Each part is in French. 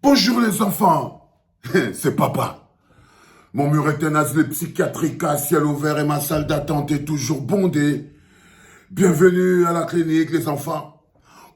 Bonjour les enfants, c'est papa. Mon mur est un asile psychiatrique à ciel ouvert et ma salle d'attente est toujours bondée. Bienvenue à la clinique les enfants.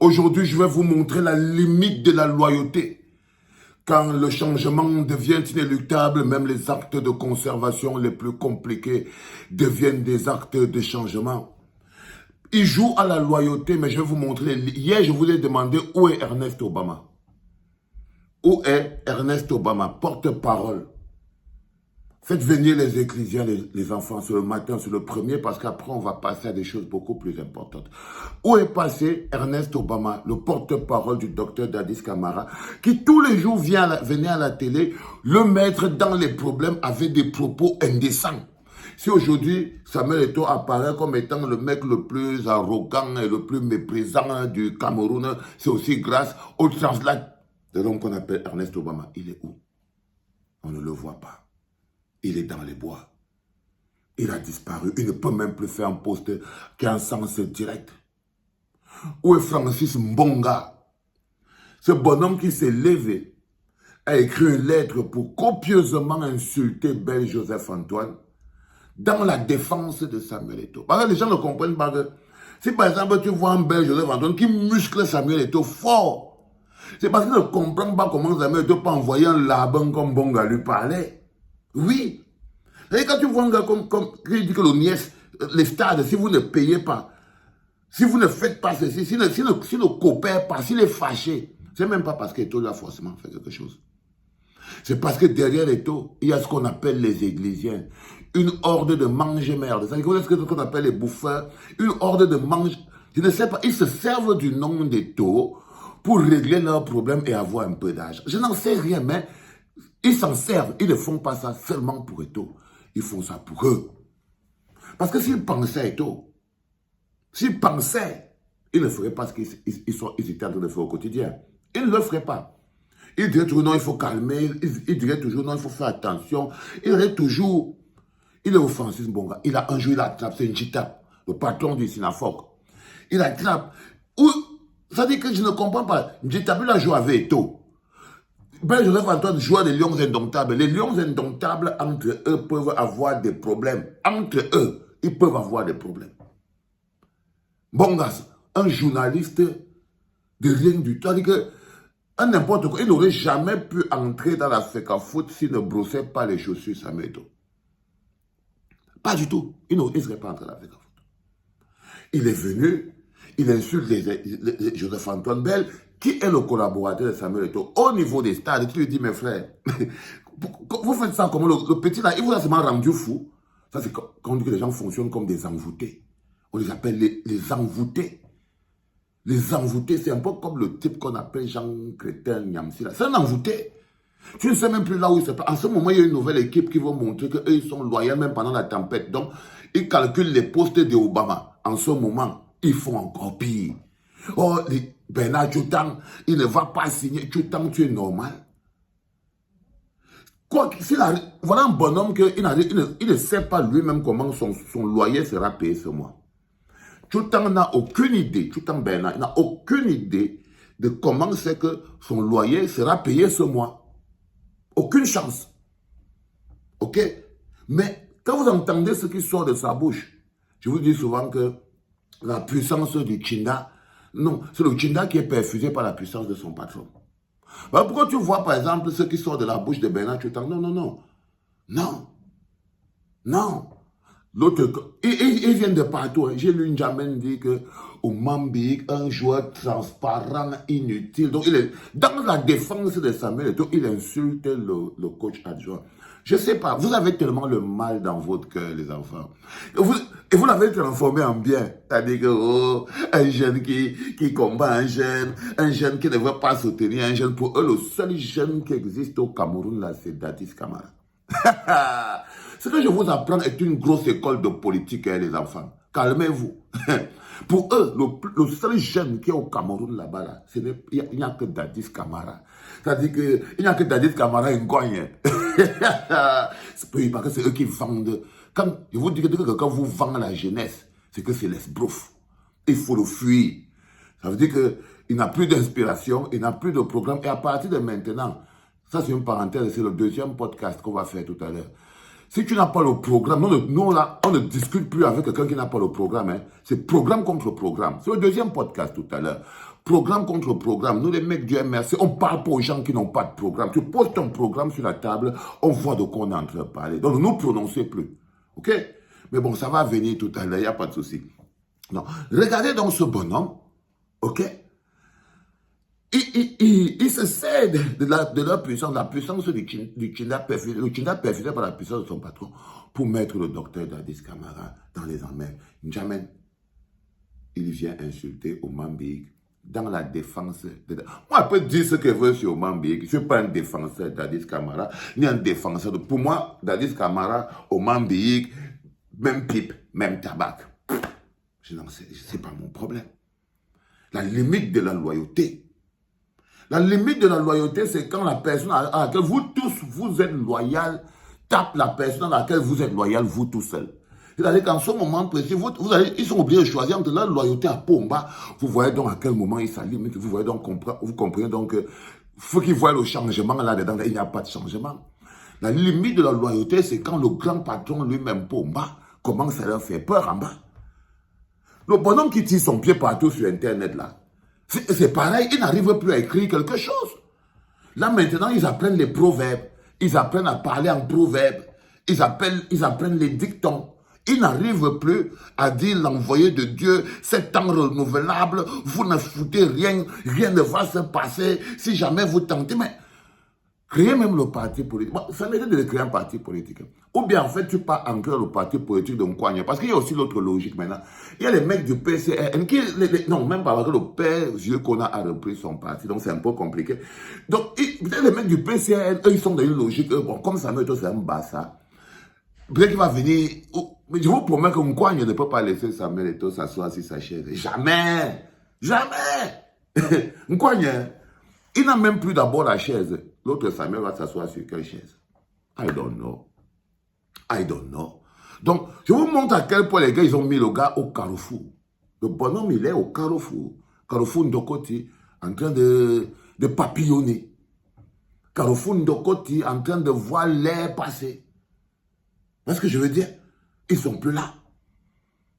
Aujourd'hui, je vais vous montrer la limite de la loyauté. Quand le changement devient inéluctable, même les actes de conservation les plus compliqués deviennent des actes de changement. Il joue à la loyauté, mais je vais vous montrer. Hier, je vous ai demandé où est Ernest Obama. Où est Ernest Obama, porte-parole? Faites venir les ecclésiens, les enfants, sur le matin, sur le premier, parce qu'après, on va passer à des choses beaucoup plus importantes. Où est passé Ernest Obama, le porte-parole du docteur Dadis Camara, qui tous les jours venait à la télé, le mettre dans les problèmes avec des propos indécents. Si aujourd'hui, Samuel Eto'o apparaît comme étant le mec le plus arrogant et le plus méprisant du Cameroun, c'est aussi grâce au translate de l'homme qu'on appelle Ernest Obama. Il est où? On ne le voit pas. Il est dans les bois. Il a disparu. Il ne peut même plus faire un poste qui a un sens direct. Où est Francis Mbonga? Ce bonhomme qui s'est levé a écrit une lettre pour copieusement insulter Bel Joseph Antoine dans la défense de Samuel Eto'o. Parce que les gens ne comprennent pas que si par exemple tu vois un Bel Joseph Antoine qui muscle Samuel Eto'o fort, c'est parce qu'il ne comprend pas comment Samuel Eto'o peut envoyer un Laban comme Bonga lui parlait. Oui. Et quand tu vois un gars comme qui dit que l'ONIES, les stades, si vous ne payez pas, si vous ne faites pas ceci, s'il ne coopère pas, s'il est fâché, c'est même pas parce qu'Eto'o a forcément fait quelque chose. C'est parce que derrière Eto'o, il y a ce qu'on appelle les Églisiens. Une horde de mange-merde. C'est ce qu'on appelle les bouffeurs. Une horde de mange... Je ne sais pas, ils se servent du nom d'Eto'o pour régler leurs problèmes et avoir un peu d'argent. Je n'en sais rien, mais ils s'en servent. Ils ne font pas ça seulement pour Eto'o. Ils font ça pour eux. Parce que s'ils pensaient à Eto'o, s'ils pensaient, ils ne feraient pas ce qu'ils étaient en train de faire au quotidien. Ils ne le feraient pas. Ils diraient toujours non, il faut calmer. Ils diraient toujours non, il faut faire attention. Ils diraient toujours, il est au Francis Mbonga. Il a un jour, il attrape, c'est Njitap, le patron du Sinafok. Il attrape. Ça dit que je ne comprends pas. Njitap, il a joué avec Eto'o. Ben Joseph Antoine joue des lions indomptables. Les lions indomptables, entre eux, peuvent avoir des problèmes. Entre eux, ils peuvent avoir des problèmes. Bongas, un journaliste de rien du tout, c'est-à-dire que n'importe quoi, il n'aurait jamais pu entrer dans la FECAFOOT s'il ne brossait pas les chaussures Samuel Eto'o. Pas du tout. Il ne serait pas entré dans la FECAFOOT. Il est venu, il insulte Joseph Antoine Bel, qui est le collaborateur de Samuel Eto'o, au niveau des stades. Tu lui dis, mes frères, vous faites ça comment le petit là, il vous a seulement rendu fou. Ça, c'est quand on dit que les gens fonctionnent comme des envoûtés. On les appelle les envoûtés. Les envoûtés, c'est un peu comme le type qu'on appelle Jean Crétin Niamsi. C'est un envoûté. Tu ne sais même plus là où il se passe. En ce moment, il y a une nouvelle équipe qui va montrer qu'eux, ils sont loyaux même pendant la tempête. Donc, ils calculent les postes de Obama. En ce moment, ils font encore pire. Oh, Bernard Tchoutan, il ne va pas signer. Tchoutan, tu es normal. Quoi, voilà un bonhomme il ne sait pas lui-même comment son loyer sera payé ce mois. Tchoutan n'a aucune idée, Tchoutan Bernard n'a aucune idée de comment c'est que son loyer sera payé ce mois. Aucune chance. Ok? Mais quand vous entendez ce qui sort de sa bouche, je vous dis souvent que la puissance du Tchinda, non, c'est le Tchinda qui est perfusé par la puissance de son patron. Alors pourquoi tu vois par exemple ce qui sort de la bouche de Bernard Tchoutan? Non, non, non. Non. Non. L'autre, ils viennent de partout. Hein. J'ai lu une jamenne dire que au Mambik, un joueur transparent, inutile. Donc, il est dans la défense de Samuel Eto'o, il insulte le coach adjoint. Je ne sais pas, vous avez tellement le mal dans votre cœur, les enfants. Et vous l'avez transformé en bien. C'est-à-dire que, oh, un jeune qui combat un jeune qui ne veut pas soutenir un jeune. Pour eux, le seul jeune qui existe au Cameroun, là, c'est Dadis Camara. Ce que je vous apprends est une grosse école de politique, hein, les enfants. Calmez-vous. Pour eux, le seul jeune qui est au Cameroun là-bas, là, il n'y a que Dadis Camara. C'est-à-dire qu'il n'y a que Dadis Camara Ngogne. Parce que c'est eux qui vendent. Quand je vous dis que quand vous vendez la jeunesse, c'est que c'est l'esbrouf. Il faut le fuir. Ça veut dire que Il n'a plus d'inspiration, il n'a plus de programme. Et à partir de maintenant, ça c'est une parenthèse, c'est le deuxième podcast qu'on va faire tout à l'heure. Si tu n'as pas le programme, nous là, on ne discute plus avec quelqu'un qui n'a pas le programme. Hein. C'est programme contre programme. C'est le deuxième podcast tout à l'heure. Programme contre programme. Nous les mecs du MRC, on parle pas aux gens qui n'ont pas de programme. Tu poses ton programme sur la table, on voit de quoi on est en train de parler. Donc ne nous prononcez plus. Ok? Mais bon, ça va venir tout à l'heure, il n'y a pas de souci. Non. Regardez donc ce bonhomme. Ok? Il se cède de leur puissance, la puissance du kidnap perfidé, le kidnap perfidé par la puissance de son patron pour mettre le docteur Dadis Camara dans les emmerdes. N'Djamena, il vient insulter Oman Big dans la défense. Moi, je peux dire ce que je veux sur Oman Big. Je ne suis pas un défenseur d'Adis Camara, ni un défenseur de... Pour moi, Dadis Camara, Oman Big, même pipe, même tabac. Ce n'est pas mon problème. La limite de la loyauté. La limite de la loyauté, c'est quand la personne à laquelle vous tous, vous êtes loyal, tape la personne à laquelle vous êtes loyal, vous tout seul. C'est-à-dire qu'en ce moment précis, ils sont obligés de choisir entre la loyauté à Pomba. Vous voyez donc à quel moment ils s'allument. Vous voyez donc, vous comprenez donc que faut qu'ils voient le changement là-dedans. Il n'y a pas de changement. La limite de la loyauté, c'est quand le grand patron lui-même, Pomba, commence à leur faire peur en bas. Le bonhomme qui tire son pied partout sur Internet là, c'est pareil, ils n'arrivent plus à écrire quelque chose. Là maintenant, ils apprennent les proverbes. Ils apprennent à parler en proverbes. Ils apprennent les dictons. Ils n'arrivent plus à dire l'envoyé de Dieu, c'est temps renouvelable, vous ne foutez rien, rien ne va se passer si jamais vous tentez. Mais créer même le parti politique, bon, ça mérite de créer un parti politique. Ou bien en fait, tu pars ancrer le parti politique de Nkwagne. Parce qu'il y a aussi l'autre logique maintenant. Il y a les mecs du PCRN qui, non, même pas parce que le père Vieux Kona a repris son parti, donc c'est un peu compliqué. Donc, peut-être les mecs du PCRN, eux, ils sont dans une logique, bon, comme ça, c'est un bassa. Peut-être qu'il va venir, mais je vous promets que Nkwagne ne peut pas laisser Samuel Eto'o s'asseoir sur sa chaise. Jamais! Jamais! Nkwagne, il n'a même plus d'abord la chaise. L'autre Samuel va s'asseoir sur quelle chaise? I don't know. Donc, je vous montre à quel point les gars, ils ont mis le gars au carrefour. Le bonhomme, il est au carrefour. Carrefour Ndokoti, en train de papillonner. Carrefour Ndokoti, en train de voir l'air passer. Parce que je veux dire, ils ne sont plus là.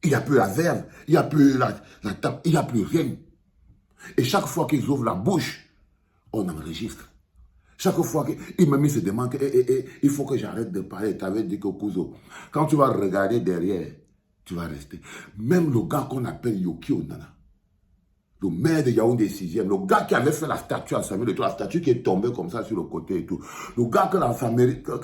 Il n'y a plus la verve, il n'y a plus la table, il n'y a plus rien. Et chaque fois qu'ils ouvrent la bouche, on enregistre. Chaque fois qu'il me se demande, il faut que j'arrête de parler. Tu avais dit que Kuzo, quand tu vas regarder derrière, tu vas rester. Même le gars qu'on appelle Yoki Onana, le maire de Yaoundé 6e, le gars qui avait fait la statue à Samuel Eto'o, la statue qui est tombée comme ça sur le côté et tout. Le gars que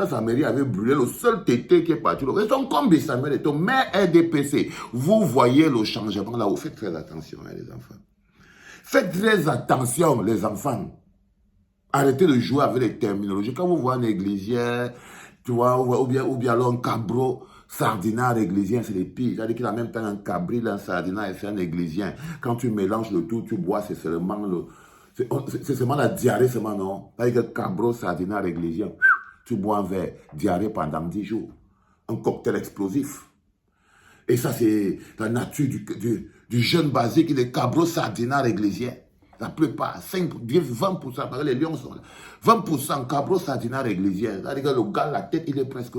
sa mairie avait brûlé, le seul tété qui est parti. Ils sont comme Samuel Eto'o, maire RDPC. Vous voyez le changement là-haut. Faites très attention, hein, les enfants. Faites très attention, les enfants. Arrêtez de jouer avec les terminologies. Quand vous voyez un églisier, tu vois, ou bien alors un cabro, sardinard, églésien, c'est les pires. C'est-à-dire qu'il a même pas un cabri, un sardinard et c'est un églésien. Quand tu mélanges le tout, tu bois, c'est seulement la diarrhée seulement, non. C'est-à-dire que cabro, sardinard, églésien, tu bois un verre, diarrhée pendant 10 jours. Un cocktail explosif. Et ça, c'est la nature du jeune basique, il est cabro, sardinard, églésien. La plupart, 20%, parce que les lions sont là. 20% cabro, sardinard, églésien. C'est-à-dire que le gars, la tête, il est presque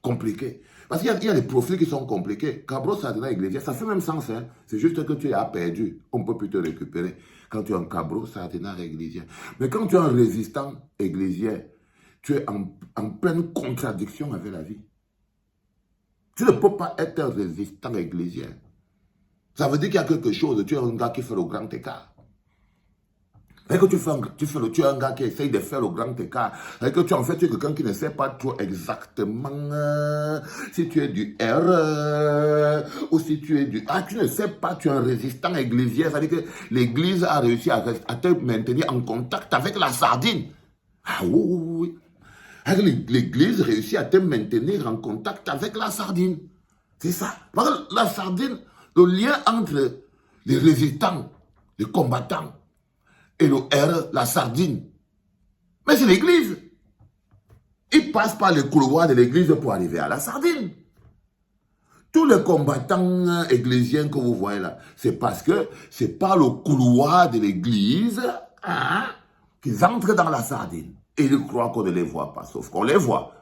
compliqué. Parce qu'il y a des profils qui sont compliqués. Cabro, sardinard, églésien, ça fait même sens. Hein? C'est juste que tu as perdu. On ne peut plus te récupérer quand tu es un cabro, sardinard, églésien. Mais quand tu es un résistant églésien, tu es en pleine contradiction avec la vie. Tu ne peux pas être un résistant églésien. Ça veut dire qu'il y a quelque chose. Tu es un gars qui fait le grand écart. Et que tu es un gars qui essaye de faire le grand écart. Et que tu es quelqu'un qui ne sait pas trop exactement si tu es du R ou si tu es du A. Tu ne sais pas, tu es un résistant églésien. Ça veut dire que l'église a réussi à te maintenir en contact avec la sardine. Ah oui. L'église réussit à te maintenir en contact avec la sardine. C'est ça. Parce que la sardine, le lien entre les résistants, les combattants, et le R, la sardine. Mais c'est l'église. Il passe par les couloirs de l'église pour arriver à la sardine. Tous les combattants ecclésiens que vous voyez là, c'est parce que c'est par le couloir de l'église qu'ils entrent dans la sardine. Et ils croient qu'on ne les voit pas, sauf qu'on les voit.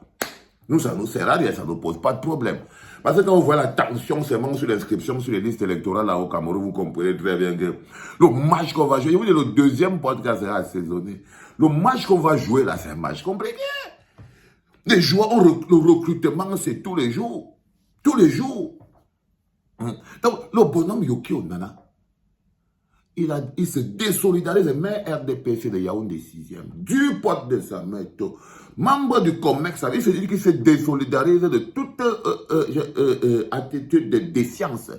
Nous, ça nous sert à rien, ça ne nous pose pas de problème. Parce que quand vous voyez la tension seulement sur l'inscription sur les listes électorales là au Cameroun, vous comprenez très bien que le match qu'on va jouer, je vous dis, le deuxième podcast sera assaisonné. Le match qu'on va jouer là, c'est un match compliqué. Les joueurs, le recrutement, c'est tous les jours. Tous les jours. Donc, le bonhomme Yoki Onana, il se désolidarise, mais RDPC de Yaoundé 6e, du pote de Sameto, membre du COMEX, il se dit qu'il se désolidarise de toute attitude de défiance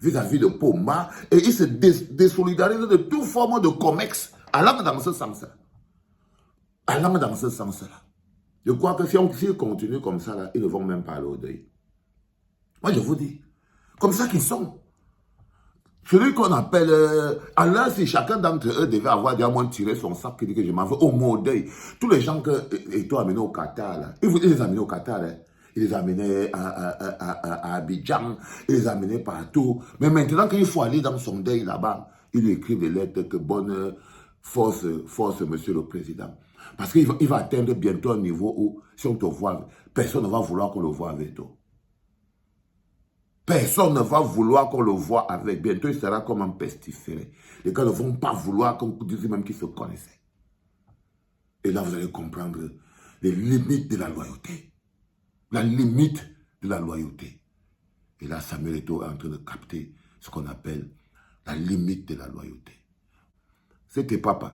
vis-à-vis de Poma, et il se désolidarise de toute forme de COMEX, allant dans ce sens-là. Allant dans ce sens-là. Je crois que si on continue comme ça, là, ils ne vont même pas aller au deuil. Moi, je vous dis, comme ça qu'ils sont. Celui qu'on appelle, alors si chacun d'entre eux devait avoir déjà tiré son sac qui dit que je m'en veux au mot deuil. Tous les gens qu'ils ont amenés au Qatar, là, ils les amenaient au Qatar, hein. Ils les amenaient à Abidjan, ils les amenaient partout. Mais maintenant, quand il faut aller dans son deuil là-bas, ils lui écrivent des lettres que bonne force, monsieur le président. Parce qu'il va atteindre bientôt un niveau où, si on te voit, personne ne va vouloir qu'on le voit avec toi. Personne ne va vouloir qu'on le voit avec. Bientôt, il sera comme un pestiféré. Les gars ne vont pas vouloir qu'on dise même qu'ils se connaissaient. Et là, vous allez comprendre les limites de la loyauté. La limite de la loyauté. Et là, Samuel Eto'o est en train de capter ce qu'on appelle la limite de la loyauté. C'était papa.